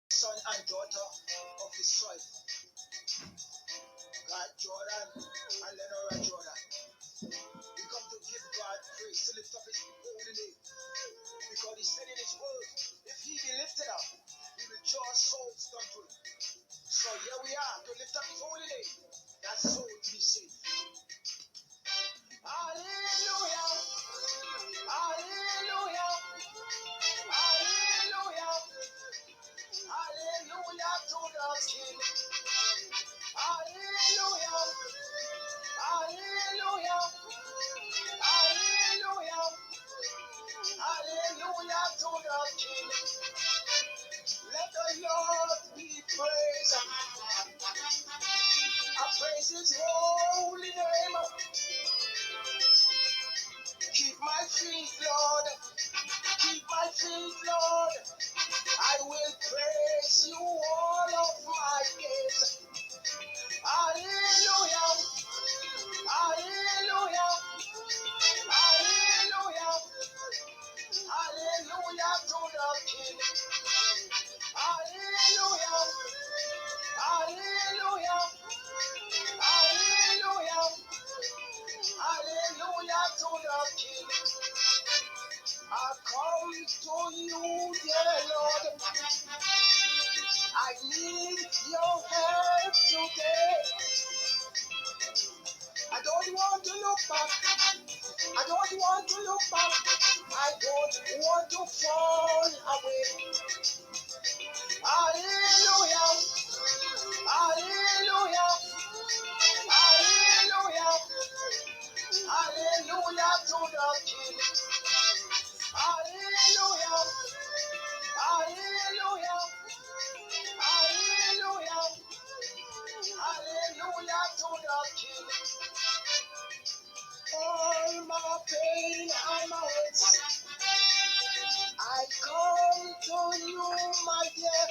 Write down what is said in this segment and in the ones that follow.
son and daughter of the soil, God Jordan and Lenora Jordan. We come to give God praise, to lift up his holy name. Because he said in his word, if he be lifted up, he will draw souls unto him. So here we are to lift up his holy name, that soul to be saved. Hallelujah! Hallelujah! Hallelujah! Hallelujah to the King. Hallelujah! Hallelujah! Hallelujah! Hallelujah to the King. Let the Lord be praised. I praise his holy name. Keep my feet, Lord. Keep my feet, Lord. I will praise you all of my days. Hallelujah. Hallelujah. Hallelujah. Hallelujah to the King. Hallelujah. Hallelujah. Hallelujah. Hallelujah to the King. I come to you, dear Lord. I need your help today. I don't want to look back. I don't want to look back. I don't want to fall away. Hallelujah. Hallelujah. Hallelujah. Hallelujah to the King. Hallelujah. Hallelujah. Hallelujah. Hallelujah to the King. All my pain and my hurts, I come to you, my dear.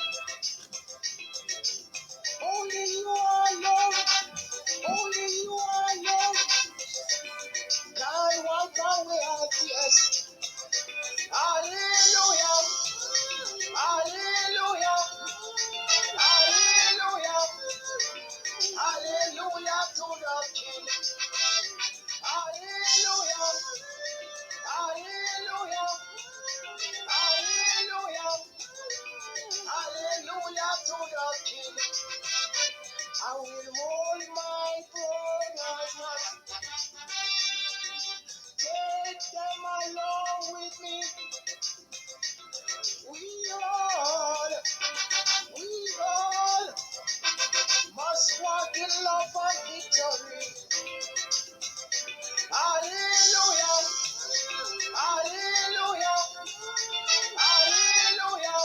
Only you alone, only you alone can wipe away our tears. Hallelujah, hallelujah, hallelujah, hallelujah to the King. Hallelujah, hallelujah, hallelujah, hallelujah to the King. I will hold my brother's hand, take them along with me. We all must walk in love and victory. Hallelujah, hallelujah, hallelujah,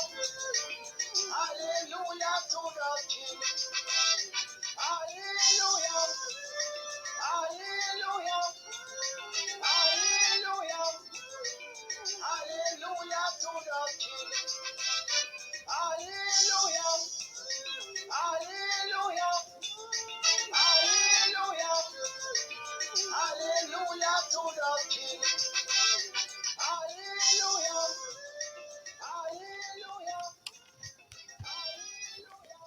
hallelujah to the King. Hallelujah, hallelujah, hallelujah, hallelujah to the King. Hallelujah, hallelujah, hallelujah, hallelujah to the King. Hallelujah, hallelujah, hallelujah.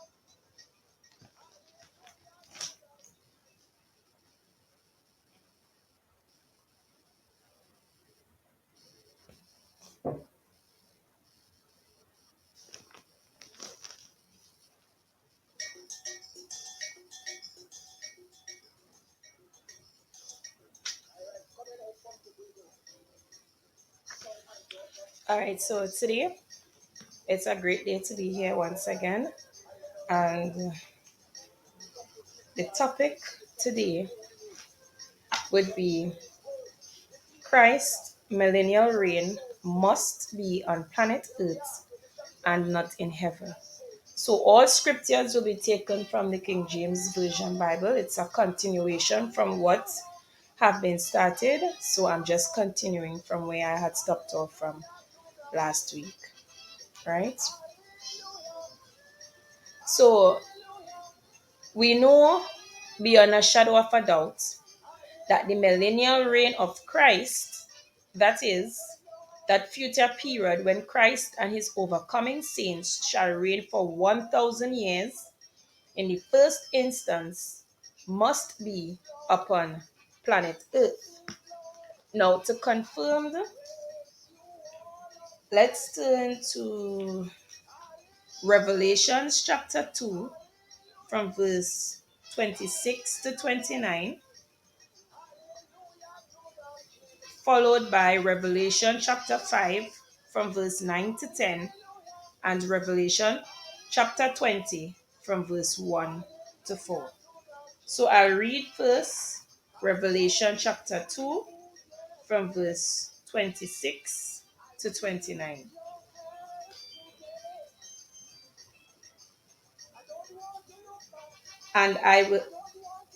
All right, so today it's a great day to be here once again. And the topic today would be Christ Millennial Reign must be on planet Earth and not in heaven. So all scriptures will be taken from the King James Version Bible. It's a continuation from what have been started. So I'm just continuing from where I had stopped off from last week. Right? So we know beyond a shadow of a doubt that the millennial reign of Christ, that is, that future period when Christ and his overcoming saints shall reign for 1,000 years, in the first instance, must be upon planet Earth. Now, to confirm, let's turn to Revelations chapter 2 from verse 26 to 29, followed by Revelation chapter 5 from verse 9 to 10, and Revelation chapter 20 from verse 1 to 4. So I'll read first Revelation chapter 2 from verse 26 to 29. And I will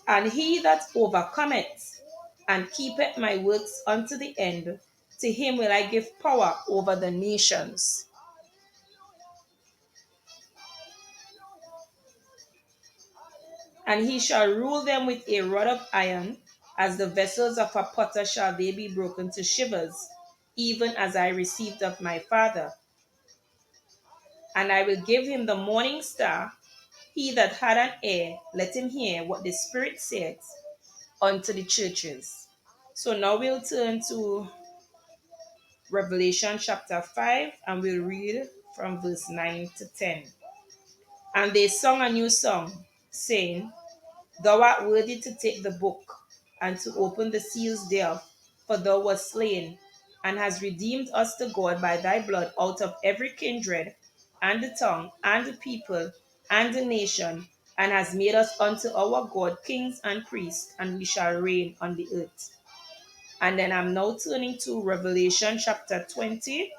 and he that overcometh and keepeth my works unto the end, to him will I give power over the nations, and he shall rule them with a rod of iron, as the vessels of a potter shall they be broken to shivers, even as I received of my Father. And I will give him the morning star. He that had an ear, let him hear what the Spirit saith unto the churches. So now we'll turn to Revelation chapter 5, and we'll read from verse 9 to 10. And they sung a new song, saying, Thou art worthy to take the book, and to open the seals thereof, for thou wast slain, and hast redeemed us to God by thy blood out of every kindred, and the tongue, and the people, and the nation, and hast made us unto our God kings and priests, and we shall reign on the earth. And then I'm now turning to Revelation chapter 20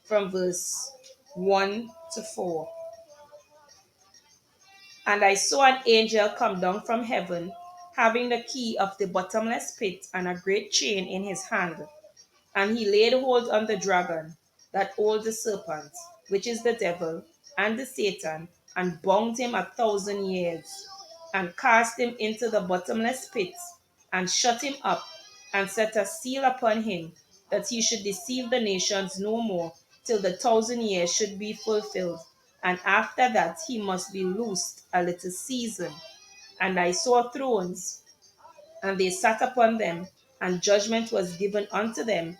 from verse 1 to 4. And I saw an angel come down from heaven, having the key of the bottomless pit and a great chain in his hand. And he laid hold on the dragon, that old the serpent, which is the devil, and the Satan, and bound him 1,000 years, and cast him into the bottomless pit, and shut him up, and set a seal upon him, that he should deceive the nations no more, till the 1,000 years should be fulfilled. And after that he must be loosed a little season. And I saw thrones, and they sat upon them, and judgment was given unto them.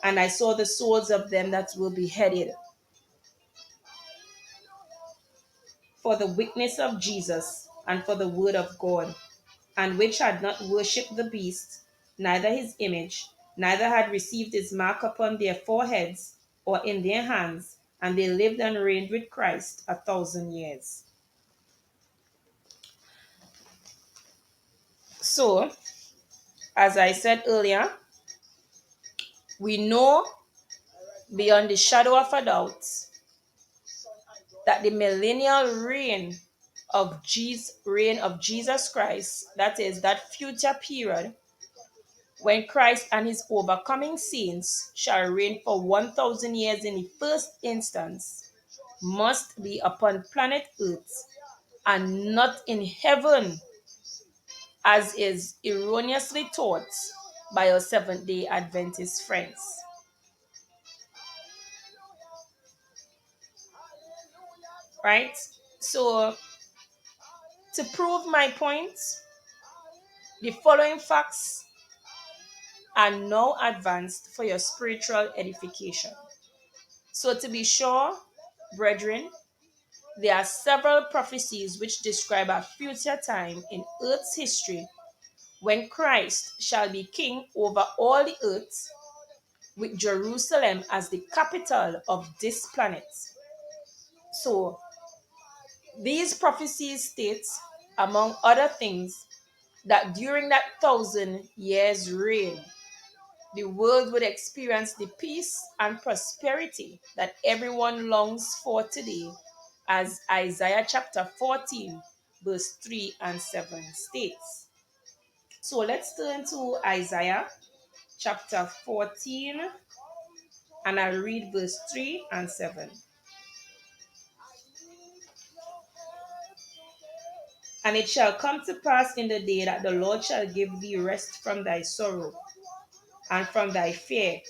And I saw the souls of them that were beheaded for the witness of Jesus and for the word of God, and which had not worshipped the beast, neither his image, neither had received his mark upon their foreheads or in their hands, and they lived and reigned with Christ 1,000 years. So, as I said earlier, we know beyond the shadow of a doubt that the millennial reign of Jesus Christ, that is, that future period when Christ and his overcoming saints shall reign for 1,000 years in the first instance, must be upon planet Earth and not in heaven, as is erroneously taught by our Seventh-day Adventist friends. Right? So, to prove my point, the following facts are now advanced for your spiritual edification. So, to be sure, brethren, there are several prophecies which describe a future time in earth's history when Christ shall be king over all the earth, with Jerusalem as the capital of this planet. So, these prophecies state, among other things, that during that 1,000 years reign, the world would experience the peace and prosperity that everyone longs for today, as Isaiah chapter 14, verse 3 and 7 states. So let's turn to Isaiah chapter 14, and I'll read verse 3 and 7. And it shall come to pass in the day that the Lord shall give thee rest from thy sorrow and from thy fear,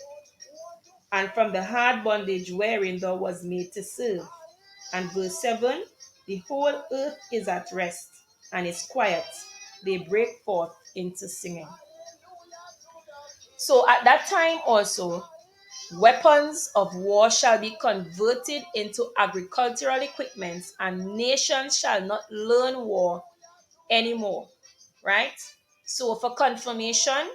and from the hard bondage wherein thou was made to serve. And verse 7, the whole earth is at rest and is quiet. They break forth into singing. So at that time also, weapons of war shall be converted into agricultural equipments, and nations shall not learn war anymore. Right? So for confirmation,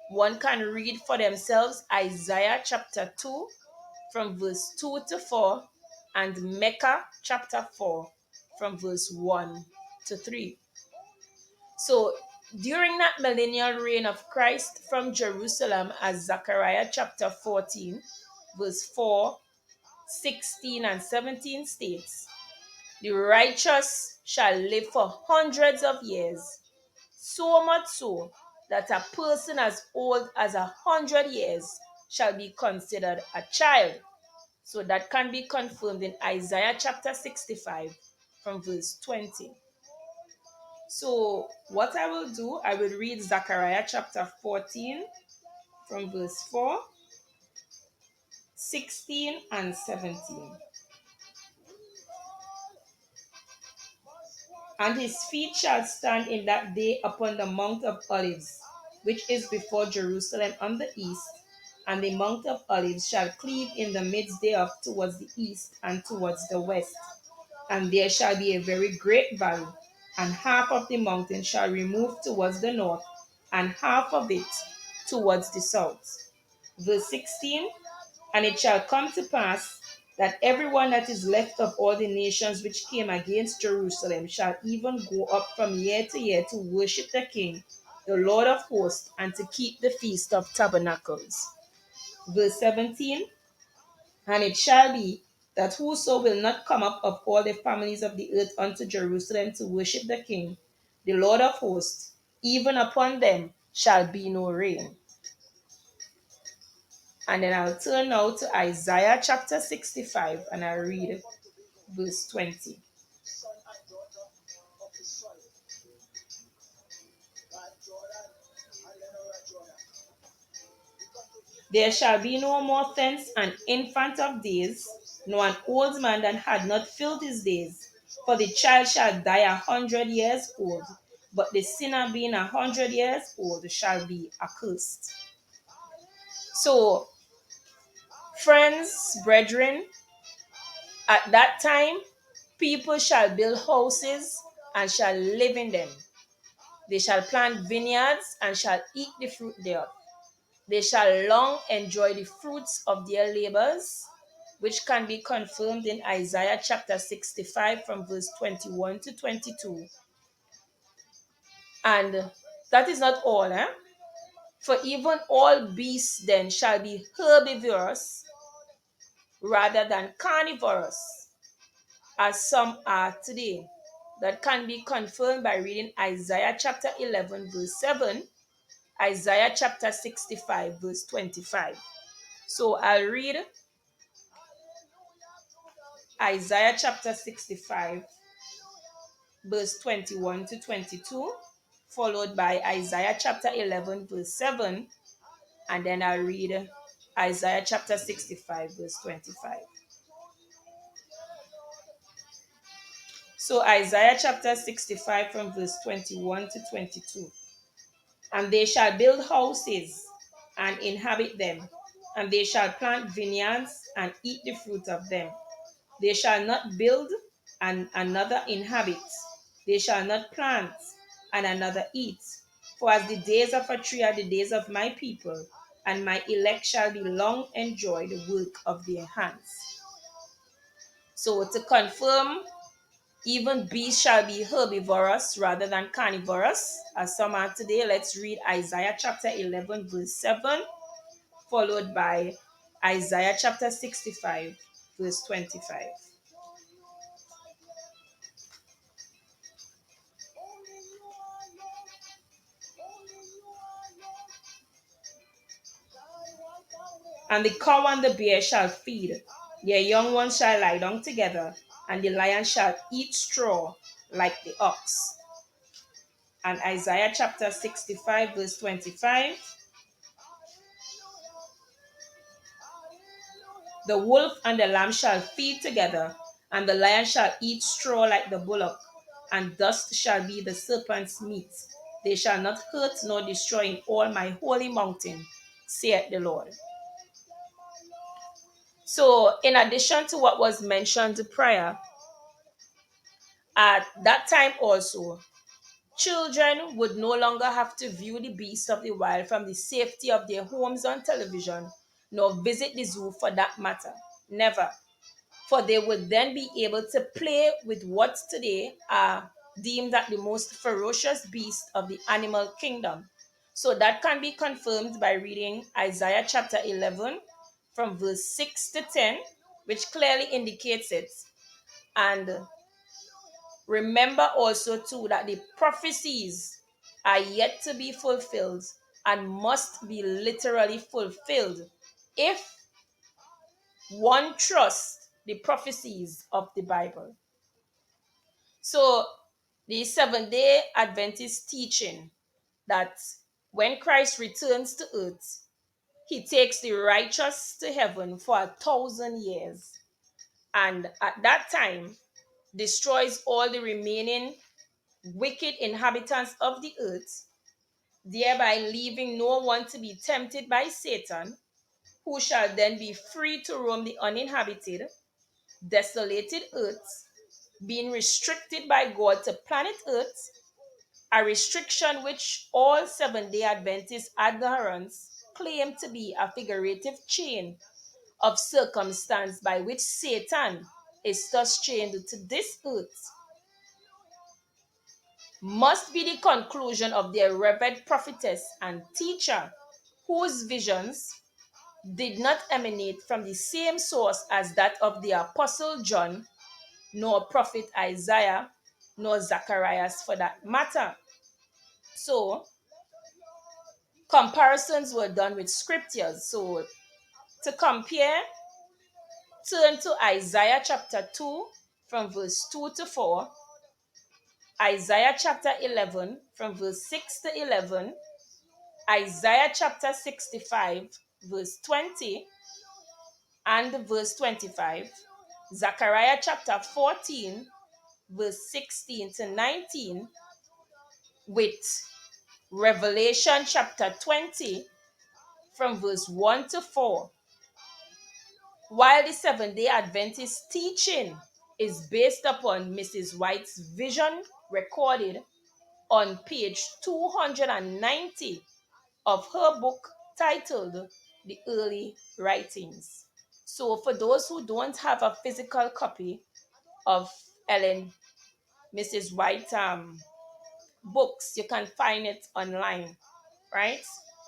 one can read for themselves Isaiah chapter 2 from verse 2 to 4 and Micah chapter 4 from verse 1 to 3. So during that millennial reign of Christ from Jerusalem, as Zechariah chapter 14 verse 4, 16 and 17 states, the righteous shall live for hundreds of years, so much so that a person as old as 100 years shall be considered a child. So that can be confirmed in Isaiah chapter 65 from verse 20. So what I will do, I will read Zechariah chapter 14 from verse 4, 16 and 17. And his feet shall stand in that day upon the Mount of Olives, which is before Jerusalem on the east, and the Mount of Olives shall cleave in the midst thereof towards the east and towards the west. And there shall be a very great valley, and half of the mountain shall remove towards the north, and half of it towards the south. Verse 16, and it shall come to pass that everyone that is left of all the nations which came against Jerusalem shall even go up from year to year to worship the King, the Lord of hosts, and to keep the feast of tabernacles. Verse 17, and it shall be that whoso will not come up of all the families of the earth unto Jerusalem to worship the King, the Lord of hosts, even upon them shall be no rain. And then I'll turn now to Isaiah chapter 65 and I'll read verse 20. There shall be no more thence an infant of days, nor an old man that had not filled his days. For the child shall die 100 years old, but the sinner being 100 years old shall be accursed. So, friends, brethren, at that time, people shall build houses and shall live in them. They shall plant vineyards and shall eat the fruit thereof. They shall long enjoy the fruits of their labors, which can be confirmed in Isaiah chapter 65 from verse 21 to 22. And that is not all, For even all beasts then shall be herbivorous rather than carnivorous, as some are today. That can be confirmed by reading Isaiah chapter 11 verse 7, Isaiah chapter 65 verse 25. So I'll read Isaiah chapter 65 verse 21 to 22, followed by Isaiah chapter 11 verse 7, and then I'll read Isaiah chapter 65 verse 25. So Isaiah chapter 65 from verse 21 to 22. And they shall build houses and inhabit them, and they shall plant vineyards and eat the fruit of them. They shall not build and another inhabit. They shall not plant and another eat. For as the days of a tree are the days of my people, and my elect shall be long enjoy the work of their hands. So to confirm, even beasts shall be herbivorous rather than carnivorous, as some are today. Let's read Isaiah chapter 11 verse 7, followed by Isaiah chapter 65 verse 25. And the cow and the bear shall feed, their young ones shall lie down together, and the lion shall eat straw like the ox. And Isaiah chapter 65 verse 25. The wolf and the lamb shall feed together, and the lion shall eat straw like the bullock, and dust shall be the serpent's meat. They shall not hurt nor destroy in all my holy mountain, saith the Lord. So, in addition to what was mentioned prior, at that time also, children would no longer have to view the beasts of the wild from the safety of their homes on television, nor visit the zoo for that matter. Never. For they would then be able to play with what today are deemed as the most ferocious beast of the animal kingdom. So that can be confirmed by reading Isaiah chapter 11 from verse 6 to 10, which clearly indicates it. And remember also too that the prophecies are yet to be fulfilled and must be literally fulfilled if one trusts the prophecies of the Bible. So the Seventh-day Adventist teaching that when Christ returns to earth, he takes the righteous to heaven for 1,000 years, and at that time destroys all the remaining wicked inhabitants of the earth, thereby leaving no one to be tempted by Satan, who shall then be free to roam the uninhabited, desolated earth, being restricted by God to planet earth, a restriction which all Seventh-day Adventist adherents claim to be a figurative chain of circumstance by which Satan is thus chained to this earth, must be the conclusion of their revered prophetess and teacher, whose visions did not emanate from the same source as that of the Apostle John, nor prophet Isaiah, nor Zacharias for that matter. So, comparisons were done with scriptures. So, to compare, turn to Isaiah chapter 2 from verse 2 to 4, Isaiah chapter 11 from verse 6 to 11, Isaiah chapter 65 verse 20 and verse 25, Zechariah chapter 14 verse 16 to 19, with Revelation chapter 20 from verse 1 to 4. While the Seventh-day Adventist teaching is based upon Mrs. White's vision recorded on page 290 of her book titled The Early Writings. So for those who don't have a physical copy of Ellen Mrs. White books, you can find it online, right?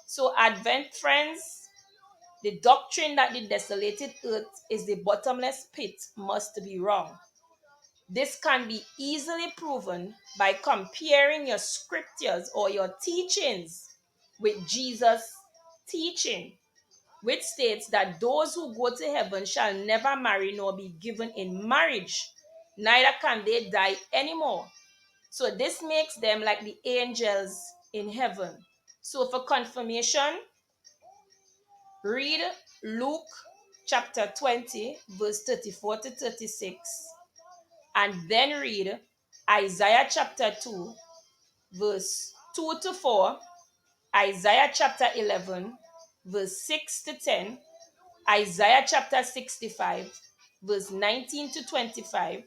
So Advent friends, the doctrine that the desolated earth is the bottomless pit must be wrong. This can be easily proven by comparing your scriptures or your teachings with Jesus' teaching, which states that those who go to heaven shall never marry nor be given in marriage, neither can they die anymore. So this makes them like the angels in heaven. So for confirmation, read Luke chapter 20, verse 34 to 36, and then read Isaiah chapter 2, verse 2 to 4, Isaiah chapter 11, verse 6 to 10, Isaiah chapter 65, verse 19 to 25,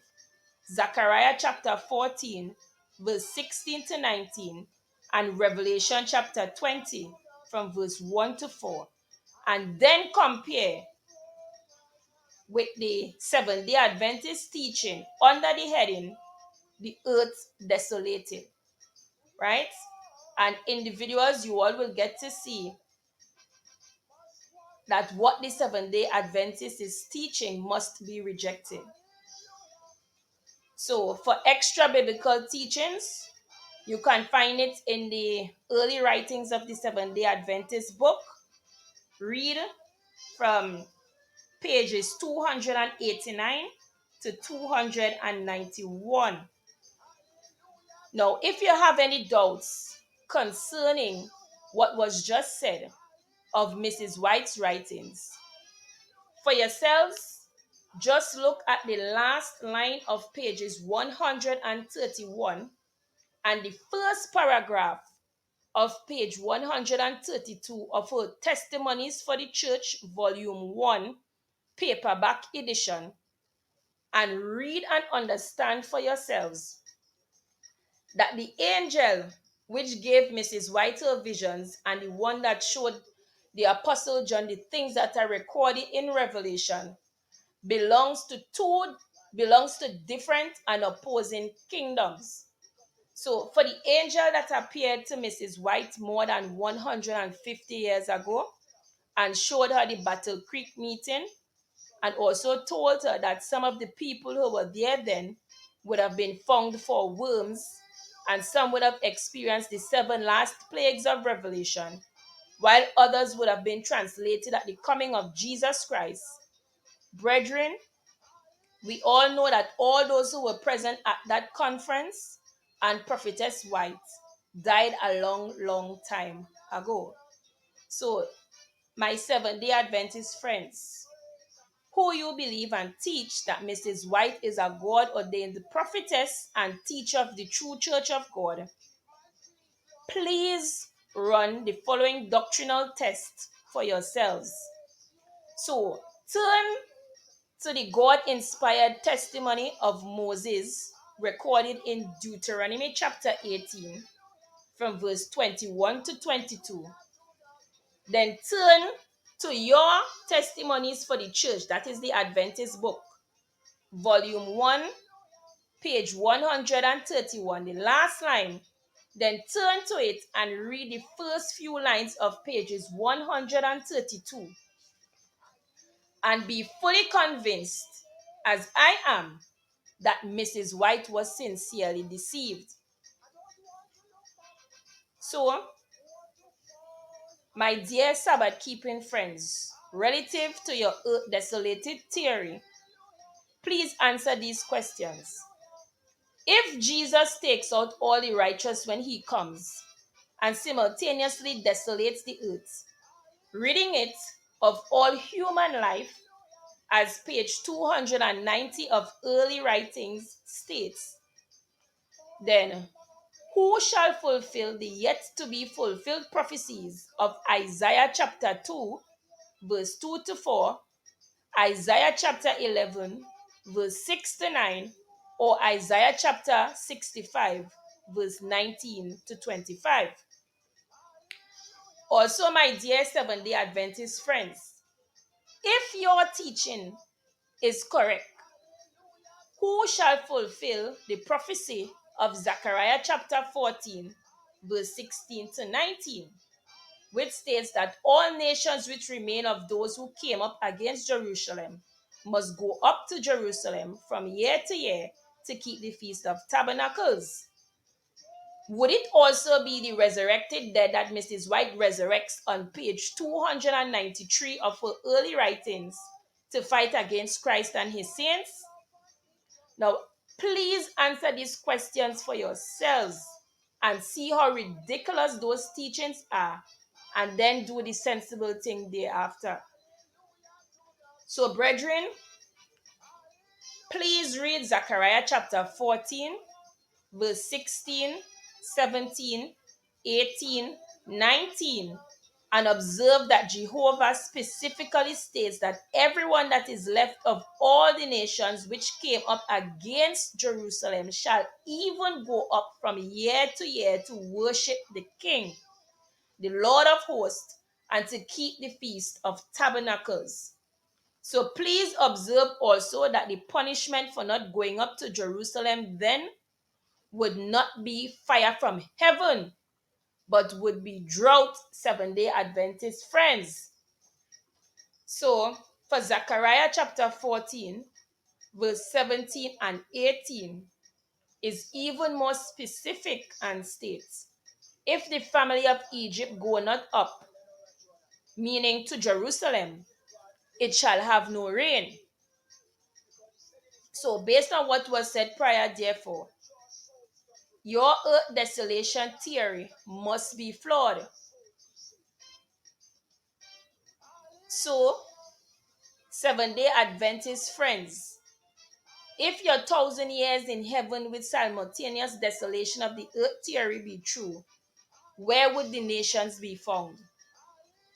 Zechariah chapter 14, verse 16 to 19, and Revelation chapter 20, from verse 1 to 4. And then compare with the Seventh-day Adventist teaching under the heading, The Earth Desolated, right? And individuals, you all will get to see that what the Seventh-day Adventist is teaching must be rejected. So for extra biblical teachings, you can find it in the early writings of the Seventh-day Adventist book. Read from pages 289 to 291. Now, if you have any doubts concerning what was just said of Mrs. White's writings, For yourselves, just look at the last line of pages 131 and the first paragraph of page 132 of her Testimonies for the Church, Volume 1, paperback edition, and read and understand for yourselves that the angel which gave Mrs. White her visions and the one that showed the Apostle John the things that are recorded in Revelation belongs to different and opposing kingdoms. So for the angel that appeared to Mrs. White more than 150 years ago and showed her the Battle Creek meeting and also told her that some of the people who were there then would have been found for worms and some would have experienced the 7 last plagues of Revelation, while others would have been translated at the coming of Jesus Christ. Brethren, we all know that all those who were present at that conference and Prophetess White died a long, long time ago. So, my Seventh-day Adventist friends, who you believe and teach that Mrs. White is a God ordained prophetess and teacher of the true church of God, please run the following doctrinal test for yourselves. So, turn to the God inspired testimony of Moses recorded in Deuteronomy chapter 18 from verse 21 to 22. Then turn to your testimonies for the church, that is the Adventist book, volume 1, page 131, the last line. Then turn to it and read the first few lines of pages 132 and be fully convinced, as I am, that Mrs. White was sincerely deceived. So, my dear Sabbath keeping friends, relative to your earth desolated theory, please answer these questions. If Jesus takes out all the righteous when he comes and simultaneously desolates the earth, ridding it of all human life, as page 290 of early writings states, then who shall fulfill the yet to be fulfilled prophecies of Isaiah chapter 2, verse 2 to 4, Isaiah chapter 11, verse 6 to 9, or Isaiah chapter 65, verse 19 to 25? Also, my dear Seventh-day Adventist friends, if your teaching is correct, who shall fulfill the prophecy of Zechariah chapter 14, verse 16 to 19, which states that all nations which remain of those who came up against Jerusalem must go up to Jerusalem from year to year to keep the Feast of Tabernacles? Would it also be the resurrected dead that Mrs. White resurrects on page 293 of her early writings to fight against Christ and his saints? Now, please answer these questions for yourselves and see how ridiculous those teachings are, and then do the sensible thing thereafter. So, brethren, please read Zechariah chapter 14, verse 16, 17, 18, 19, and observe that Jehovah specifically states that everyone that is left of all the nations which came up against Jerusalem shall even go up from year to year to worship the King, the Lord of hosts, and to keep the Feast of Tabernacles. So please observe also that the punishment for not going up to Jerusalem then would not be fire from heaven, but would be drought, Seventh-day Adventist friends. So, for Zechariah chapter 14, verse 17 and 18 is even more specific and states, if the family of Egypt go not up, meaning to Jerusalem, it shall have no rain. So, based on what was said prior, therefore, your earth desolation theory must be flawed. So, Seventh-day Adventist friends, if your 1,000 years in heaven with simultaneous desolation of the earth theory be true, where would the nations be found?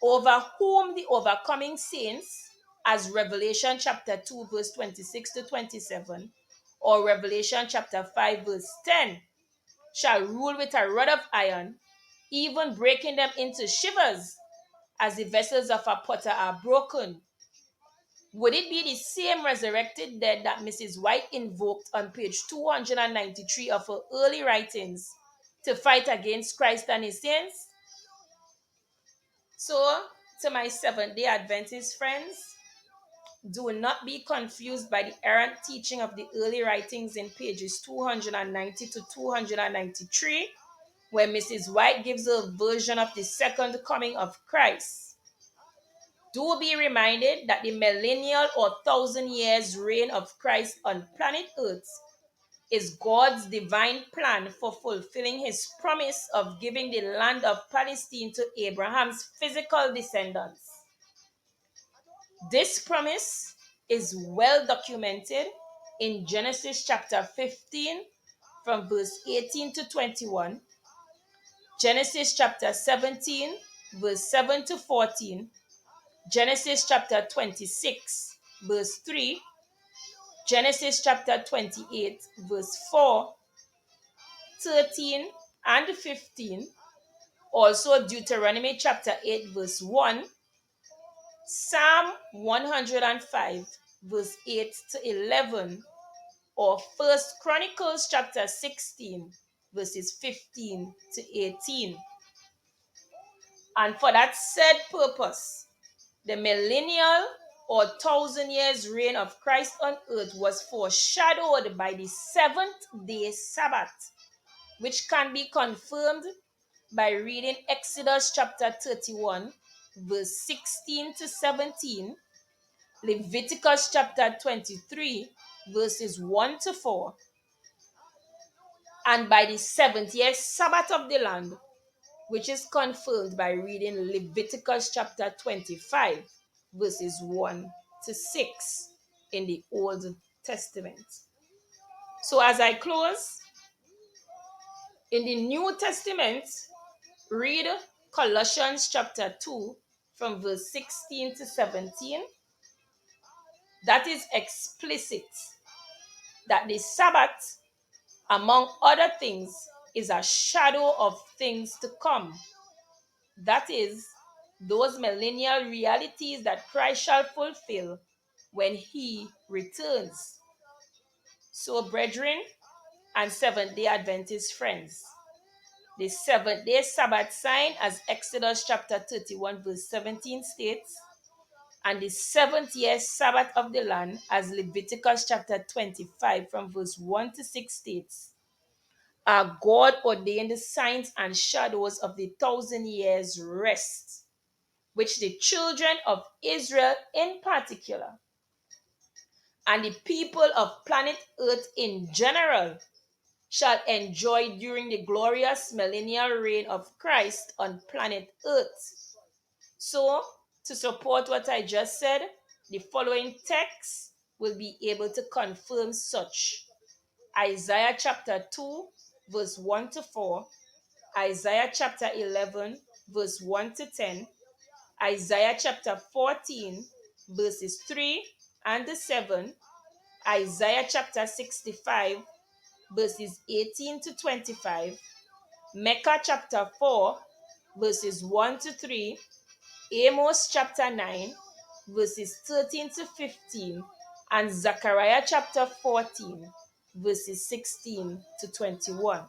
Over whom the overcoming saints, as Revelation chapter 2, verse 26 to 27, or Revelation chapter 5, verse 10, shall rule with a rod of iron, even breaking them into shivers, as the vessels of a potter are broken. Would it be the same resurrected dead that Mrs. White invoked on page 293 of her early writings to fight against Christ and his saints? So, to my Seventh-day Adventist friends, do not be confused by the errant teaching of the early writings in pages 290 to 293, where Mrs. White gives a version of the second coming of Christ. Do be reminded that the millennial or 1,000 years reign of Christ on planet Earth is God's divine plan for fulfilling his promise of giving the land of Palestine to Abraham's physical descendants. This promise is well documented in Genesis chapter 15 from verse 18 to 21, Genesis chapter 17 verse 7 to 14, Genesis chapter 26 verse 3, Genesis chapter 28 verse 4, 13 and 15, also Deuteronomy chapter 8 verse 1, Psalm 105 verse 8 to 11, or First Chronicles chapter 16 verses 15 to 18. And for that said purpose, the millennial or 1,000 years reign of Christ on earth was foreshadowed by the seventh-day Sabbath, which can be confirmed by reading Exodus chapter 31, verse 16 to 17, Leviticus chapter 23, verses 1 to 4, and by the seventh-year Sabbath of the land, which is confirmed by reading Leviticus chapter 25, verses 1 to 6 in the Old Testament. So, as I close, in the New Testament, read Colossians chapter 2 from verse 16 to 17. That is explicit that the Sabbath, among other things, is a shadow of things to come. That is, those millennial realities that Christ shall fulfill when he returns. So, brethren and Seventh-day Adventist friends, the seventh-day Sabbath sign, as Exodus chapter 31 verse 17 states, and the seventh-year Sabbath of the land, as Leviticus chapter 25 from verse 1 to 6 states, are God-ordained signs and shadows of the 1,000 years rest, which the children of Israel in particular, and the people of planet Earth in general, shall enjoy during the glorious millennial reign of Christ on planet Earth. So, to support what I just said, the following text will be able to confirm such. Isaiah chapter 2, verse 1 to 4, Isaiah chapter 11, verse 1 to 10, Isaiah chapter 14, verses 3 and 7, Isaiah chapter 65, verses 18 to 25, Micah chapter 4, verses 1 to 3, Amos chapter 9, verses 13 to 15, and Zechariah chapter 14, verses 16 to 21.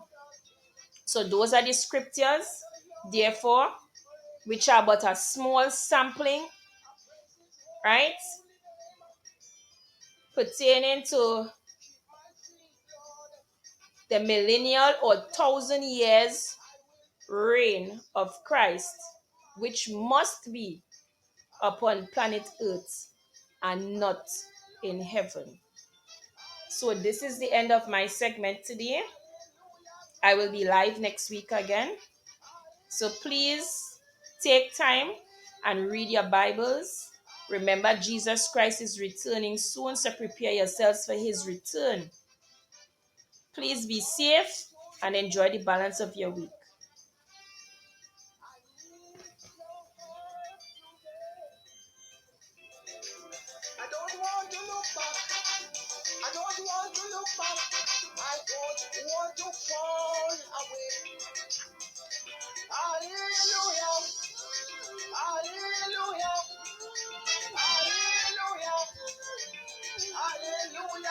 So those are the scriptures, therefore, which are but a small sampling, right, pertaining to the millennial or 1,000 years reign of Christ, which must be upon planet Earth and not in heaven. So this is the end of my segment today. I will be live next week again. So please take time and read your Bibles, Remember, Jesus Christ is returning soon, so prepare yourselves for his return. Please be safe and enjoy the balance of your week. I don't want to look back. I don't want to look back. I don't want to fall away. Hallelujah.